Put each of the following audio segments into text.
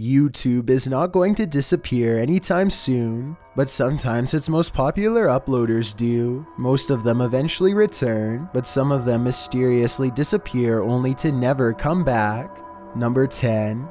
YouTube is not going to disappear anytime soon, but sometimes its most popular uploaders do. Most of them eventually return, but some of them mysteriously disappear only to never come back. Number 10.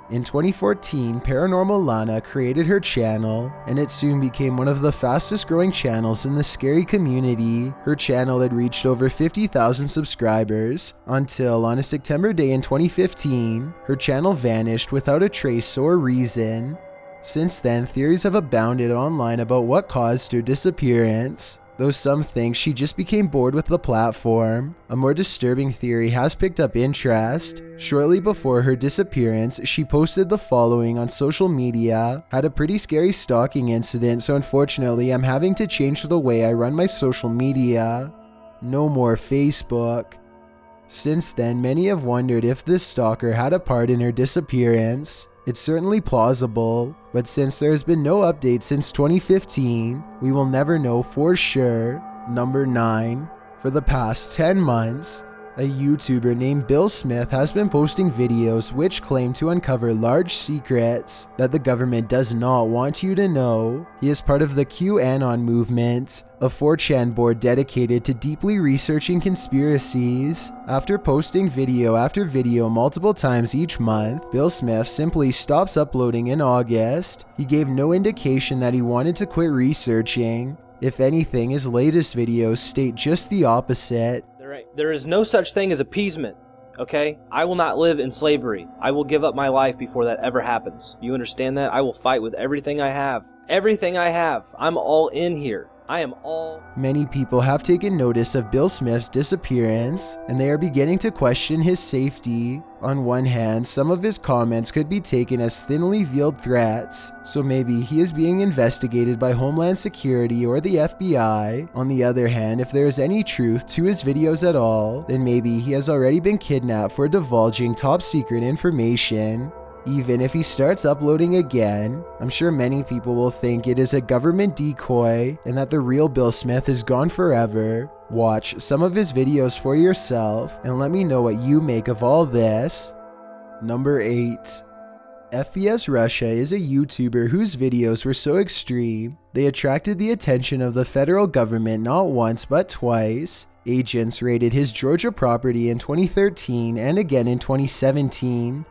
In 2014, Paranormal Lana created her channel, and it soon became one of the fastest growing channels in the scary community. Her channel had reached over 50,000 subscribers, until on a September day in 2015, her channel vanished without a trace or reason. Since then, theories have abounded online about what caused her disappearance, though some think she just became bored with the platform. A more disturbing theory has picked up interest. Shortly before her disappearance, she posted the following on social media: "Had a pretty scary stalking incident, so unfortunately I'm having to change the way I run my social media. No more Facebook." Since then, many have wondered if this stalker had a part in her disappearance. It's certainly plausible, but since there has been no update since 2015, we will never know for sure. Number 9. For the past 10 months, a YouTuber named Bill Smith has been posting videos which claim to uncover large secrets that the government does not want you to know. He is part of the QAnon movement, a 4chan board dedicated to deeply researching conspiracies. After posting video after video multiple times each month, Bill Smith simply stops uploading in August. He gave no indication that he wanted to quit researching. If anything, his latest videos state just the opposite. There is no such thing as appeasement, okay? I will not live in slavery. I will give up my life before that ever happens. You understand that? I will fight with everything I have. Everything I have. I'm all in here. I am all... Many people have taken notice of Bill Smith's disappearance, and they are beginning to question his safety. On one hand, some of his comments could be taken as thinly veiled threats, so maybe he is being investigated by Homeland Security or the FBI. On the other hand, if there is any truth to his videos at all, then maybe he has already been kidnapped for divulging top secret information. Even if he starts uploading again, I'm sure many people will think it is a government decoy and that the real Bill Smith is gone forever. Watch some of his videos for yourself and let me know what you make of all this. Number 8. FPS Russia is a YouTuber whose videos were so extreme, they attracted the attention of the federal government not once but twice. Agents raided his Georgia property in 2013 and again in 2017.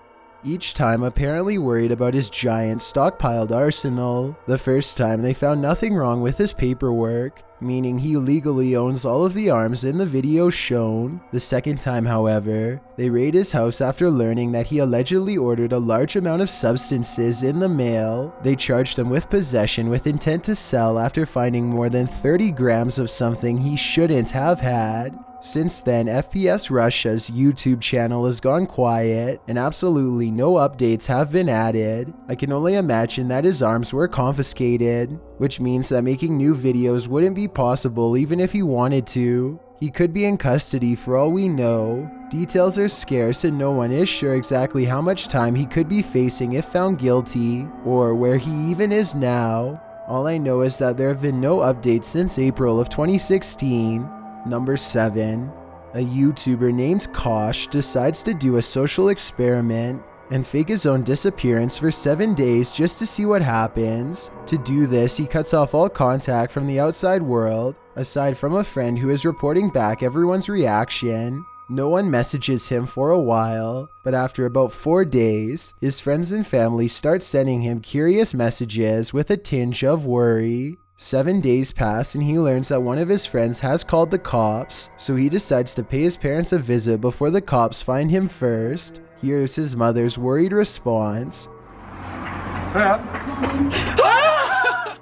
Each time apparently worried about his giant stockpiled arsenal. The first time they found nothing wrong with his paperwork, meaning he legally owns all of the arms in the video shown. The second time, however, they raid his house after learning that he allegedly ordered a large amount of substances in the mail. They charged him with possession with intent to sell after finding more than 30 grams of something he shouldn't have had. Since then, FPS Russia's YouTube channel has gone quiet, and absolutely no updates have been added. I can only imagine that his arms were confiscated, which means that making new videos wouldn't be possible even if he wanted to. He could be in custody for all we know. Details are scarce and no one is sure exactly how much time he could be facing if found guilty, or where he even is now. All I know is that there have been no updates since April of 2016. Number 7. A YouTuber named Koss decides to do a social experiment and fake his own disappearance for 7 days just to see what happens. To do this, he cuts off all contact from the outside world, aside from a friend who is reporting back everyone's reaction. No one messages him for a while, but after about 4 days, his friends and family start sending him curious messages with a tinge of worry. 7 days pass and he learns that one of his friends has called the cops, so he decides to pay his parents a visit before the cops find him first. Here's his mother's worried response.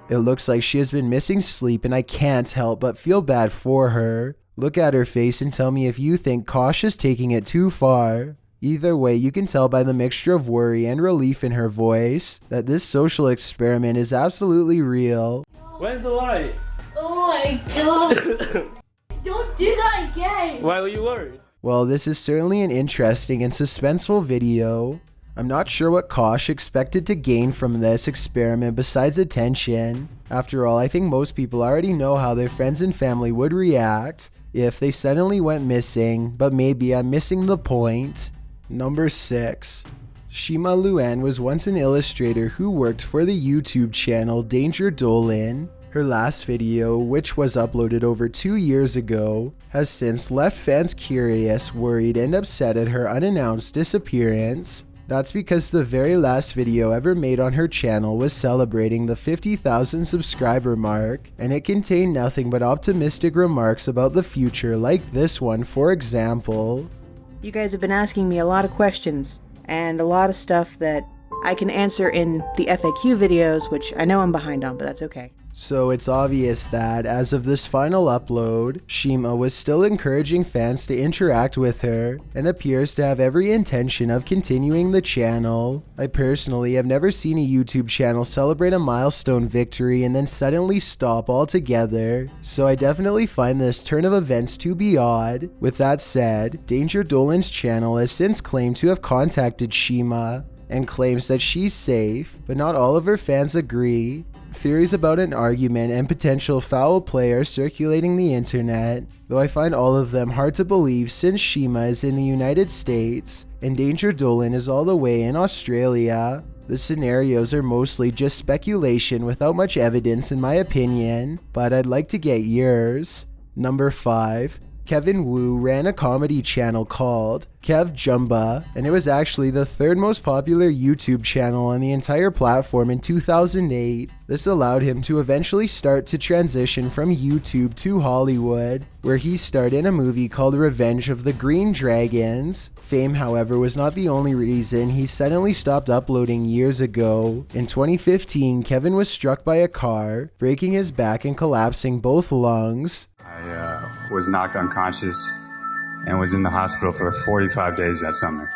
It looks like she has been missing sleep and I can't help but feel bad for her. Look at her face and tell me if you think Koss is taking it too far. Either way, you can tell by the mixture of worry and relief in her voice that this social experiment is absolutely real. Where's the light? Oh my god. Don't do that again. Why were you worried? Well, this is certainly an interesting and suspenseful video. I'm not sure what Koss expected to gain from this experiment besides attention. After all, I think most people already know how their friends and family would react if they suddenly went missing, but maybe I'm missing the point. Number 6. Shima Lin was once an illustrator who worked for the YouTube channel jdgehlert. Her last video, which was uploaded over 2 years ago, has since left fans curious, worried, and upset at her unannounced disappearance. That's because the very last video ever made on her channel was celebrating the 50,000 subscriber mark, and it contained nothing but optimistic remarks about the future, like this one for example. You guys have been asking me a lot of questions, and a lot of stuff that I can answer in the FAQ videos, which I know I'm behind on, but that's okay. So it's obvious that, as of this final upload, Shima was still encouraging fans to interact with her, and appears to have every intention of continuing the channel. I personally have never seen a YouTube channel celebrate a milestone victory and then suddenly stop altogether, so I definitely find this turn of events to be odd. With that said, jdgehlert channel has since claimed to have contacted Shima, and claims that she's safe, but not all of her fans agree. Theories about an argument and potential foul play are circulating the internet, though I find all of them hard to believe since Shima is in the United States and jdgehlert is all the way in Australia. The scenarios are mostly just speculation without much evidence in my opinion, but I'd like to get yours. Number 5. Kevin Wu ran a comedy channel called Kev Jumba, and it was actually the third most popular YouTube channel on the entire platform in 2008. This allowed him to eventually start to transition from YouTube to Hollywood, where he starred in a movie called Revenge of the Green Dragons. Fame, however, was not the only reason he suddenly stopped uploading years ago. In 2015, Kevin was struck by a car, breaking his back and collapsing both lungs. I was knocked unconscious and was in the hospital for 45 days that summer.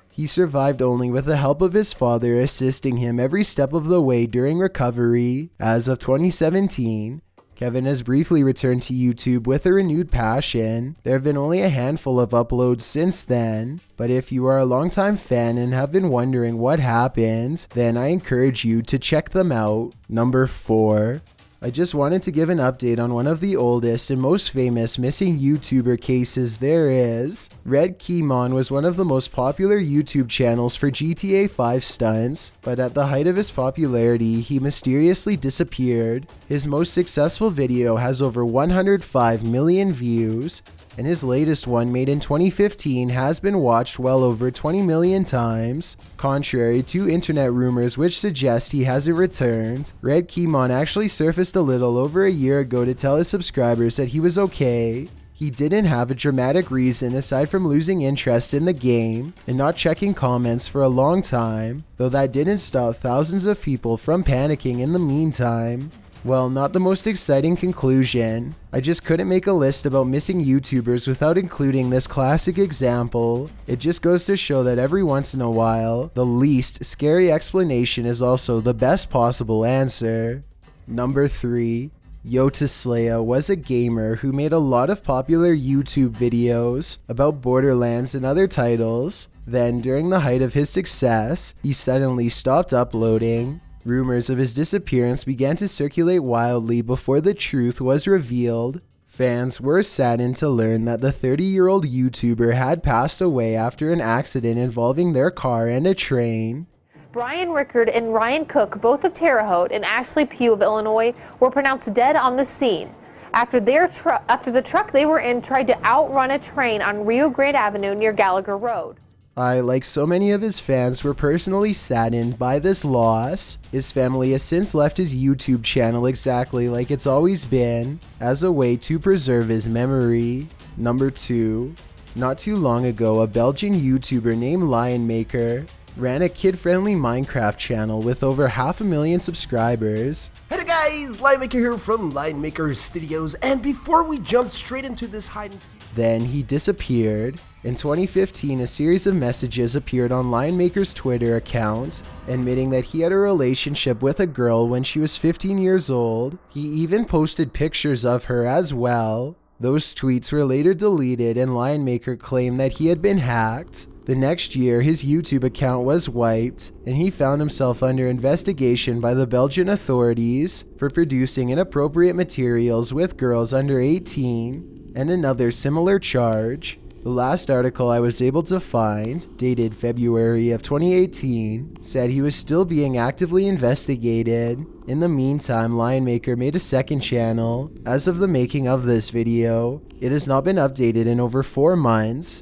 He survived only with the help of his father assisting him every step of the way during recovery. As of 2017, Kevin has briefly returned to YouTube with a renewed passion. There have been only a handful of uploads since then, but if you are a longtime fan and have been wondering what happened, then I encourage you to check them out. Number 4. I just wanted to give an update on one of the oldest and most famous missing YouTuber cases there is. Redkeymon was one of the most popular YouTube channels for GTA 5 stunts, but at the height of his popularity, he mysteriously disappeared. His most successful video has over 105 million views, and his latest one, made in 2015, has been watched well over 20 million times. Contrary to internet rumors which suggest he hasn't returned, Redkeymon actually surfaced a little over a year ago to tell his subscribers that he was okay. He didn't have a dramatic reason aside from losing interest in the game and not checking comments for a long time, though that didn't stop thousands of people from panicking in the meantime. Well, not the most exciting conclusion. I just couldn't make a list about missing YouTubers without including this classic example. It just goes to show that every once in a while, the least scary explanation is also the best possible answer. Number 3. YotaSlaya was a gamer who made a lot of popular YouTube videos about Borderlands and other titles. Then, during the height of his success, he suddenly stopped uploading. Rumors of his disappearance began to circulate wildly before the truth was revealed. Fans were saddened to learn that the 30-year-old YouTuber had passed away after an accident involving their car and a train. Brian Rickard and Ryan Cook, both of Terre Haute, and Ashley Pugh of Illinois, were pronounced dead on the scene after the truck they were in tried to outrun a train on Rio Grande Avenue near Gallagher Road. I, like so many of his fans, were personally saddened by this loss. His family has since left his YouTube channel exactly like it's always been, as a way to preserve his memory. Number 2. Not too long ago, a Belgian YouTuber named LionMaker ran a kid-friendly Minecraft channel with over 500,000 subscribers. Hey guys, LionMaker here from LionMaker Studios, and before we jump straight into this hide and seek, Then he disappeared. In 2015, a series of messages appeared on LionMaker's Twitter account, admitting that he had a relationship with a girl when she was 15 years old. He even posted pictures of her as well. Those tweets were later deleted, and LionMaker claimed that he had been hacked. The next year, his YouTube account was wiped, and he found himself under investigation by the Belgian authorities for producing inappropriate materials with girls under 18, and another similar charge. The last article I was able to find, dated February of 2018, said he was still being actively investigated. In the meantime, LionMaker made a second channel. As of the making of this video, it has not been updated in over 4 months.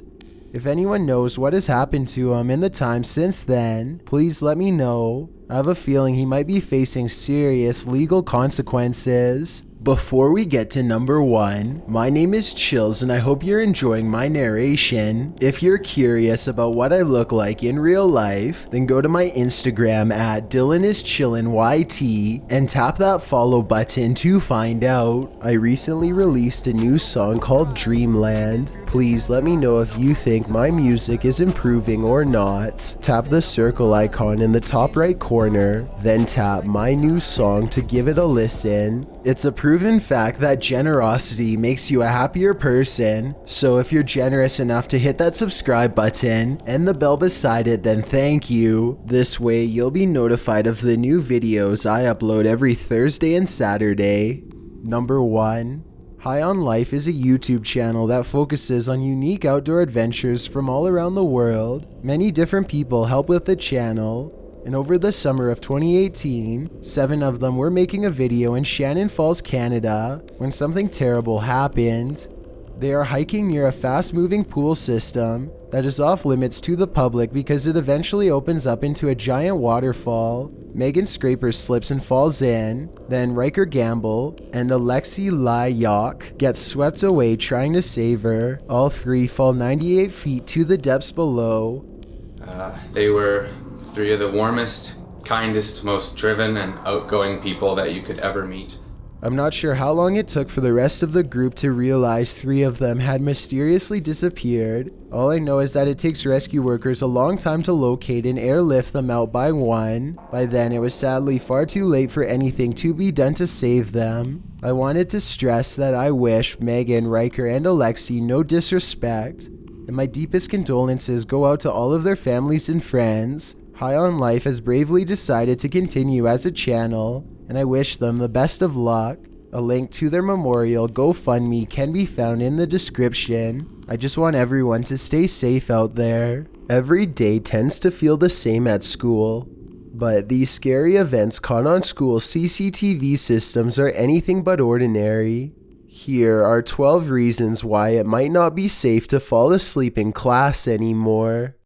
If anyone knows what has happened to him in the time since then, please let me know. I have a feeling he might be facing serious legal consequences. Before we get to number 1, my name is Chills and I hope you're enjoying my narration. If you're curious about what I look like in real life, then go to my Instagram at DylanIsChillinYT and tap that follow button to find out. I recently released a new song called Dreamland. Please let me know if you think my music is improving or not. Tap the circle icon in the top right corner, then tap my new song to give it a listen. It's a proven fact that generosity makes you a happier person, so if you're generous enough to hit that subscribe button and the bell beside it, then thank you. This way you'll be notified of the new videos I upload every Thursday and Saturday. Number 1. High on Life is a YouTube channel that focuses on unique outdoor adventures from all around the world. Many different people help with the channel. And over the summer of 2018, 7 of them were making a video in Shannon Falls, Canada, when something terrible happened. They are hiking near a fast-moving pool system that is off limits to the public because it eventually opens up into a giant waterfall. Megan Scraper slips and falls in, then Riker Gamble and Alexi Lyok get swept away trying to save her. All 3 fall 98 feet to the depths below. They were 3 of the warmest, kindest, most driven and outgoing people that you could ever meet. I'm not sure how long it took for the rest of the group to realize 3 of them had mysteriously disappeared. All I know is that it takes rescue workers a long time to locate and airlift them out by 1. By then, it was sadly far too late for anything to be done to save them. I wanted to stress that I wish Megan, Riker, and Alexi no disrespect, and my deepest condolences go out to all of their families and friends. High on Life has bravely decided to continue as a channel, and I wish them the best of luck. A link to their memorial GoFundMe can be found in the description. I just want everyone to stay safe out there. Every day tends to feel the same at school, but these scary events caught on school CCTV systems are anything but ordinary. Here are 12 reasons why it might not be safe to fall asleep in class anymore.